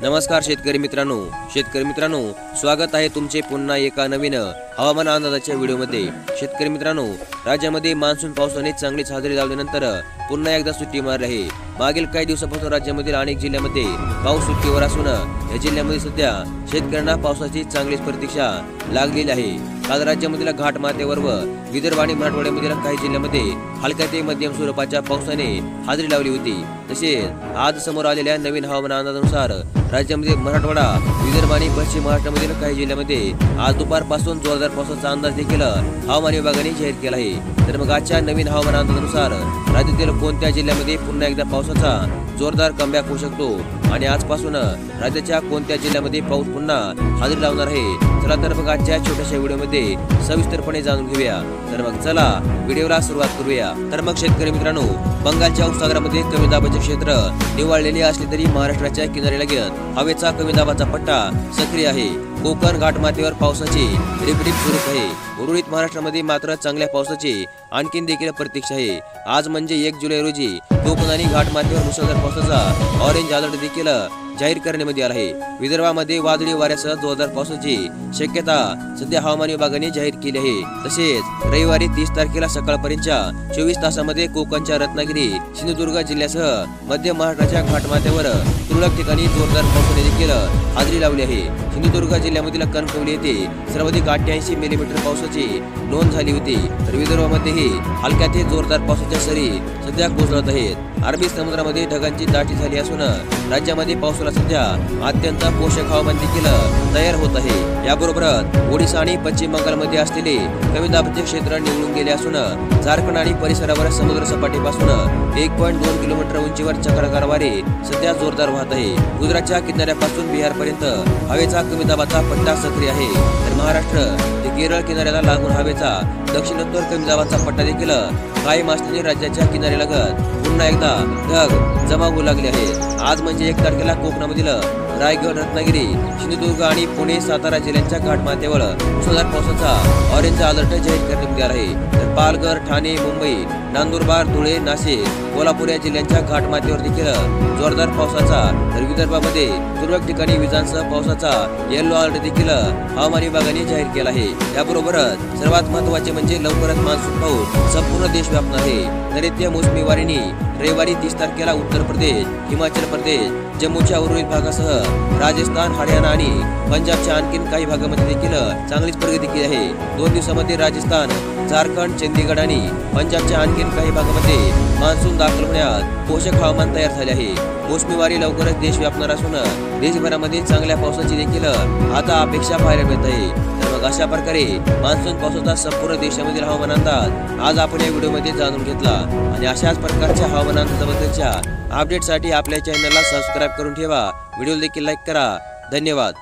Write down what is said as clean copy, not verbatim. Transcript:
नमस्कार शेतकरी मित्रांनो, स्वागत आहे तुमचे पुन्हा एका नवीन हवामान अंदाजाच्या व्हिडिओमध्ये। शेतकरी मित्रांनो, राज्यामध्ये मान्सून पावसाने चांगलीच हजेरी लावल्यानंतर पुन्हा एकदा सुट्टी मारली आहे। मागील काही दिवसापासून राज्यामधील अनेक जिल्ह्यांमध्ये पाऊस सुट्टीवर असून या जिल्ह्यांमध्ये सध्या शेतकऱ्यांना पावसाची चांगलीच प्रतीक्षा लागलेली आहे। काल राज्यामधील घाट माथ्यावर व विदर्भ आणि मराठवाड्यामधील काही जिल्ह्यांमध्ये हलक्या ते मध्यम स्वरूपाच्या पावसाने हजेरी लावली होती। तसेच आज समोर आलेल्या नवीन हवामान अंदाजानुसार राज्यामध्ये मराठवाडा, विदर्भ आणि पश्चिम महाराष्ट्रामधील काही जिल्ह्यांमध्ये आज दुपारपासून जोरदार पावसाचा अंदाज देखील हवामान विभागाने जाहीर केला आहे। तर मग आजच्या नवीन हवामान अंदाजानुसार राज्यातील कोणत्या जिल्ह्यामध्ये पुन्हा एकदा पावसाचा जोरदार कमबॅक होऊ शकतो आणि आजपासून राज्याच्या कोणत्या जिल्ह्यामध्ये पाऊस पुन्हा हजेरी लावणार आहे, चला तर मग आजच्या छोट्याशा व्हिडिओमध्ये सविस्तरपणे जाणून घेऊया। तर मग चला व्हिडिओला सुरुवात करूया। तर मग शेतकरी मित्रांनो, बंगालच्या उपसागरामध्ये कमी दाबाचे क्षेत्र निवळलेले असले तरी महाराष्ट्राच्या किनाऱ्यालगत हवेचा कमी दाबाचा पट्टा सक्रिय आहे। कोकण घाटमाथ्यावर पावसाची रिपरिप सुरू आहे। उर्वरित महाराष्ट्रामध्ये मात्र चांगल्या पावसाची आणखीन देखील प्रतीक्षा आहे। आज म्हणजे 1 जुलै रोजी कोकण आणि घाटमाथ्यावर मुसळधार पावसाचा ऑरेंज अलर्ट देखील जाहीर करण्यात आला आहे। विदर्भामध्ये वादळी वाऱ्यासह जोरदार पावसाची शक्यता सध्या हवामान विभागाने जाहीर केली आहे। तसेच रविवारी 30 तारखेला सकाळपर्यंतच्या 24 तासांमध्ये कोकणच्या रत्नागिरी, सिंधुदुर्ग जिल्ह्यासह मध्य महाराष्ट्राच्या घाटमाथ्यावर तुरळक ठिकाणी जोरदार पावसाने देखील हजेरी लावली आहे। सिंधुदुर्ग जिल्ह्यामधील कणकवली येथे सर्वाधिक 88 मिलीमीटर पावसाची नोंद झाली होती। तर विदर्भामध्येही हलक्या ते जोरदार पावसाच्या सरी सध्या कोसळत आहेत। अरबी समुद्रामध्ये ढगांची दाटी झाली असून राज्यामध्ये पावसाला सध्या अत्यंत पोषक हवामान देखील तयार होत आहे। याबरोबरच ओडिशा आणि पश्चिम बंगालमध्ये असलेले कमी दाबाचे क्षेत्र निवळून गेले असून झारखंड आणि परिसरावर समुद्र सपाटीपासून 1.2 किलोमीटर उंचीवर चक्राकार वारे सध्या जोरदार वाहत आहे। गुजरातच्या किनाऱ्यापासून बिहारपर्यंत हवेचा कमी दाबाचा पट्टा सक्रिय आहे। तर महाराष्ट्र ते केरळ किनाऱ्याला लागून हवेचा दक्षिणोत्तर कमी दाबाचा पट्टा देखील कायम असल्याने राज्याच्या किनाऱ्यालगत पुन्हा एकदा ढग जमा होऊ लागले आहेत। आज म्हणजे 1 तारखेला कोकणामधील रायगड, रत्नागिरी, सिंधुदुर्ग आणि पुणे, सातारा जिल्ह्यांच्या घाटमाथ्यावर मुसळधार पावसाचा ऑरेंज अलर्ट जाहीर करण्यात आला आहे। तर पालघर, ठाणे, मुंबई, नंदुरबार, धुळे, नाशिक, कोल्हापूर या जिल्ह्यांच्या घाटमाथ्यावर देखील जोरदार पावसाचा, तर विदर्भामध्ये तुरळक ठिकाणी विजांसह पावसाचा येलो अलर्ट देखील हवामान विभागाने जाहीर केला आहे। याबरोबरच सर्वात महत्त्वाचे म्हणजे लवकरच मान्सून पाऊस संपूर्ण देश व्यापणार आहे। तर येत्या मोसमी वाऱ्याने रविवारी 30 तारखेला उत्तर प्रदेश, हिमाचल प्रदेश, जम्मूच्या उर्वरित भागासह राजस्थान, हरियाणा आणि पंजाबच्या आणखीन काही भागामध्ये देखील चांगलीच प्रगती केली आहे। 2 दिवसांमध्ये राजस्थान, झारखंड, चंदीगड आणि पंजाबच्या आणखीन काही भागामध्ये मान्सून दाखल होण्यास पोषक हवामान तयार झाले आहे। मोसमी वारी लवकरच देश व्यापणार असून देशभरामध्ये चांगल्या पावसाची देखील आता अपेक्षा पाहायला मिळत आहे। तर मग अशा प्रकारे मान्सून पावसाचा संपूर्ण देशामधील हवामान अंदाज आज आपण या व्हिडिओमध्ये जाणून घेतला आणि अशाच प्रकारच्या हवामान अंदाजाबद्दलच्या अपडेटसाठी आपल्या चॅनलला सबस्क्राईब करून ठेवा। व्हिडिओ देखील लाईक करा। धन्यवाद।